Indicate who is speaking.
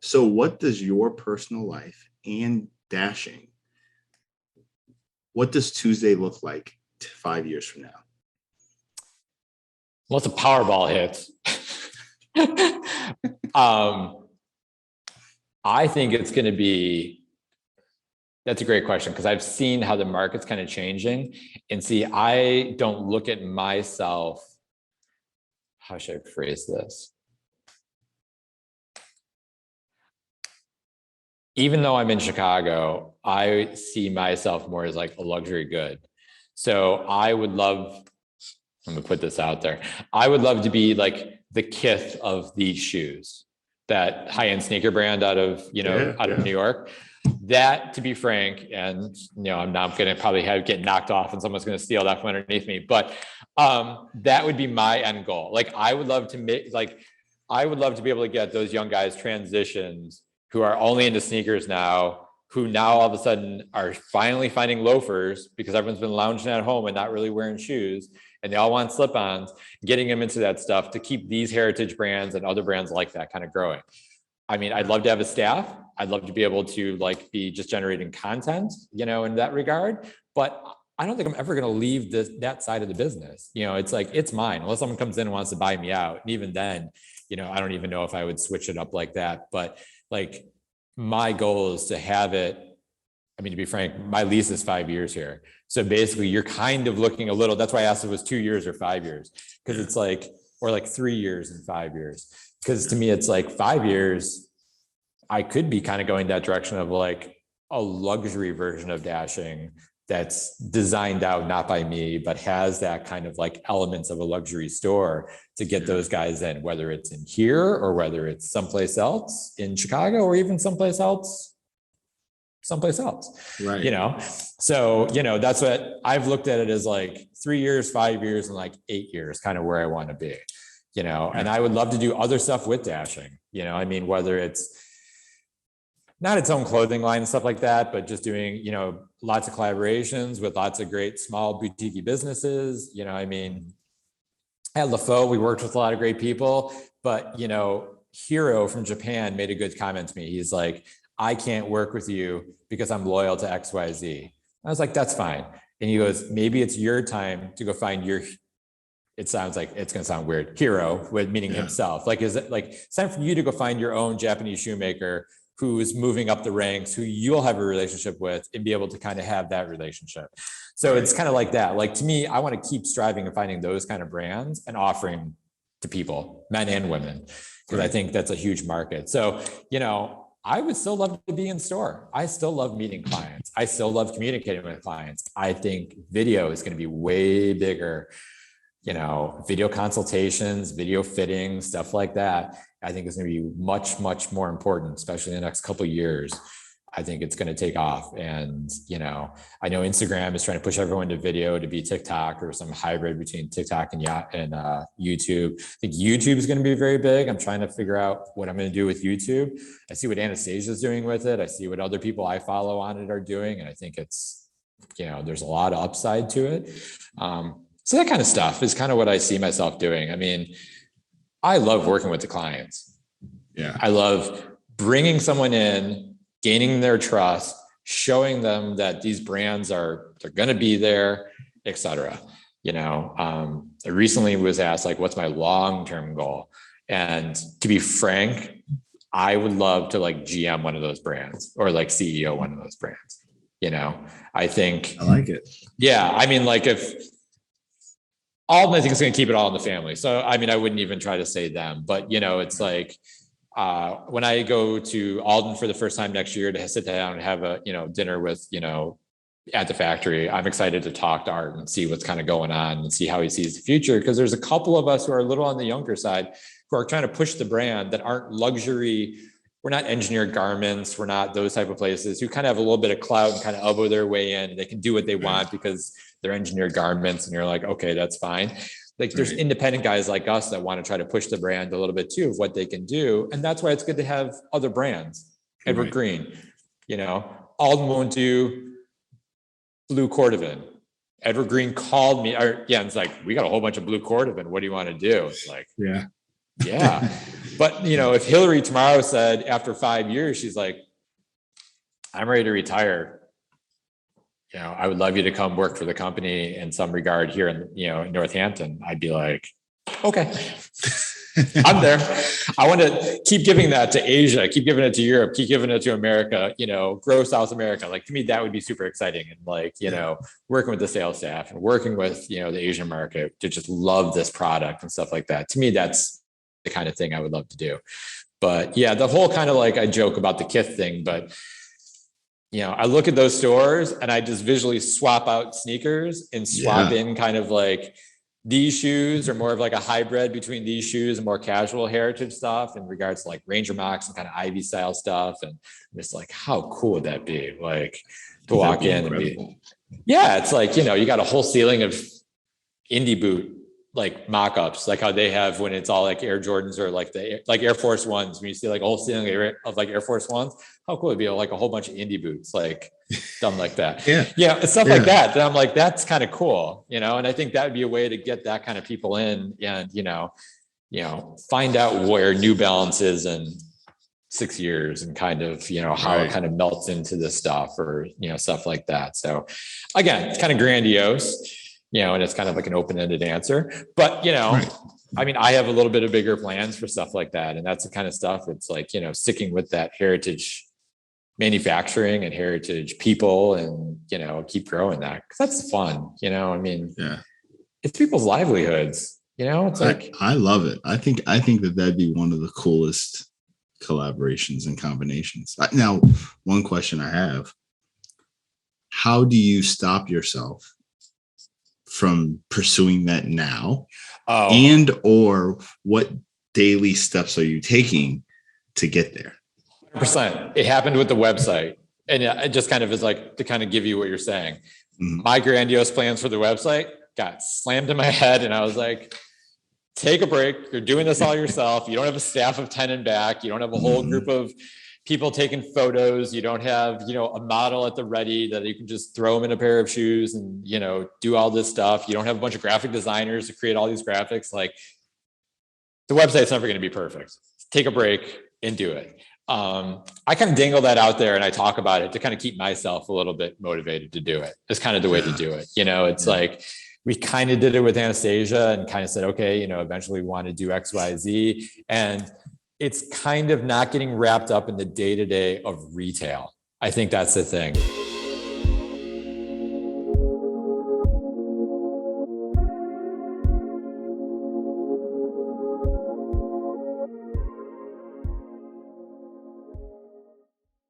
Speaker 1: So what does your personal life and dashing, what does Tuesday look like 5 years from now?
Speaker 2: Lots of Powerball hits. I think it's going to be, that's a great question, because I've seen how the market's kind of changing. And see, I don't look at myself, how should I phrase this? Even though I'm in Chicago, I see myself more as like a luxury good. So I would love, I'm gonna put this out there, I would love to be like the Kith of these shoes, that high-end sneaker brand out of, of New York. That, to be frank, and I'm not gonna probably get knocked off and someone's gonna steal that from underneath me, but that would be my end goal. Like I would love to be able to get those young guys transitions who are only into sneakers now, who now all of a sudden are finally finding loafers because everyone's been lounging at home and not really wearing shoes, and they all want slip-ons, getting them into that stuff to keep these heritage brands and other brands like that kind of growing. I mean, I'd love to have a staff. I'd love to be able to be just generating content, in that regard, but I don't think I'm ever going to leave that side of the business. It's like, it's mine, unless someone comes in and wants to buy me out. And even then, I don't even know if I would switch it up like that, but like my goal is to have it. I mean, to be frank, my lease is 5 years here. So basically you're kind of looking a little, that's why I asked if it was 2 years or 5 years. Cause it's like, or like 3 years and 5 years. Cause to me, it's like 5 years, I could be kind of going that direction of like a luxury version of dashing that's designed out, not by me, but has that kind of like elements of a luxury store to get those guys in, whether it's in here or whether it's someplace else in Chicago or even someplace else. Right. So, that's what I've looked at it as, like 3 years, 5 years, and like 8 years, kind of where I want to be, and I would love to do other stuff with dashing, I mean, whether it's not its own clothing line and stuff like that, but just doing, lots of collaborations with lots of great small boutique businesses. I mean, at LaFaux, we worked with a lot of great people, but, Hiro from Japan made a good comment to me. He's like, I can't work with you because I'm loyal to XYZ. I was like, that's fine. And he goes, maybe it's your time to go find your, it sounds like it's going to sound weird, hero, with meaning himself. Like, is it like, it's time for you to go find your own Japanese shoemaker who's moving up the ranks, who you'll have a relationship with and be able to kind of have that relationship. So it's kind of like that. Like, to me, I want to keep striving and finding those kind of brands and offering to people, men and women, because I think that's a huge market. So, I would still love to be in store. I still love meeting clients. I still love communicating with clients. I think video is going to be way bigger, video consultations, video fittings, stuff like that. I think it's going to be much, much more important, especially in the next couple of years. I think it's going to take off. And, I know Instagram is trying to push everyone to video to be TikTok or some hybrid between TikTok and YouTube. I think YouTube is going to be very big. I'm trying to figure out what I'm going to do with YouTube. I see what Anastasia is doing with it. I see what other people I follow on it are doing. And I think it's, there's a lot of upside to it. So that kind of stuff is kind of what I see myself doing. I mean, I love working with the clients. Yeah. I love bringing someone in, gaining their trust, showing them that these brands they're going to be there, et cetera. I recently was asked, like, what's my long-term goal? And to be frank, I would love to like GM one of those brands or like CEO one of those brands. I think
Speaker 1: I like it.
Speaker 2: Yeah. I mean, like, if Alden, I think, is going to keep it all in the family. So, I mean, I wouldn't even try to say them, but, it's like, when I go to Alden for the first time next year to sit down and have a, dinner with, at the factory, I'm excited to talk to Art and see what's kind of going on and see how he sees the future. Because there's a couple of us who are a little on the younger side who are trying to push the brand that aren't luxury. We're not engineered garments. We're not those type of places who kind of have a little bit of clout and kind of elbow their way in. They can do what they want because they're engineered garments. And you're like, okay, that's fine. Like, there's independent guys like us that want to try to push the brand a little bit too of what they can do. And that's why it's good to have other brands. Edward Green, Alden won't do blue cordovan. Edward Green called me, and it's like, we got a whole bunch of blue cordovan. What do you want to do? It's like, yeah. But But, if Hillary tomorrow said after 5 years, she's like, I'm ready to retire. I would love you to come work for the company in some regard here in Northampton. I'd be like, okay, I'm there. I want to keep giving that to Asia, keep giving it to Europe, keep giving it to America, grow South America. Like, to me, that would be super exciting. And working with the sales staff and working with, the Asian market to just love this product and stuff like that. To me, that's the kind of thing I would love to do. But yeah, the whole kind of I joke about the Kith thing, but I look at those stores and I just visually swap out sneakers and swap in kind of these shoes are more of a hybrid between these shoes and more casual heritage stuff in regards to Ranger Mocks and kind of Ivy style stuff. And I'm just how cool would that be? To walk in and be, it's you got a whole ceiling of indie boot mock-ups, how they have when it's all Air Jordans or the Air Force Ones. When you see a whole ceiling of Air Force Ones, how cool would it be? A whole bunch of indie boots done like that. Stuff like that. Then I'm that's kind of cool, and I think that would be a way to get that kind of people in and find out where New Balance is in 6 years and kind of how it kind of melts into this stuff or stuff like that. So again, it's kind of grandiose. And it's kind of an open-ended answer, but, I mean, I have a little bit of bigger plans for stuff like that. And that's the kind of stuff it's sticking with that heritage manufacturing and heritage people and, keep growing that. Cause that's fun, I mean, it's people's livelihoods, it's
Speaker 1: I love it. I think that that'd be one of the coolest collaborations and combinations. Now, one question I have, how do you stop yourself from pursuing that now? And or what daily steps are you taking to get there?
Speaker 2: 100%. It happened with the website. And it just kind of is to kind of give you what you're saying. Mm-hmm. My grandiose plans for the website got slammed in my head. And I was like, take a break. You're doing this all yourself. You don't have a staff of 10 and back. You don't have a whole group of people taking photos. You don't have, a model at the ready that you can just throw them in a pair of shoes and, do all this stuff. You don't have a bunch of graphic designers to create all these graphics. The website's never going to be perfect. Take a break and do it. I kind of dangle that out there and I talk about it to kind of keep myself a little bit motivated to do it. It's kind of the way to do it. It's we kind of did it with Anastasia and kind of said, okay, eventually we want to do X, Y, Z. And it's kind of not getting wrapped up in the day-to-day of retail. I think that's the thing.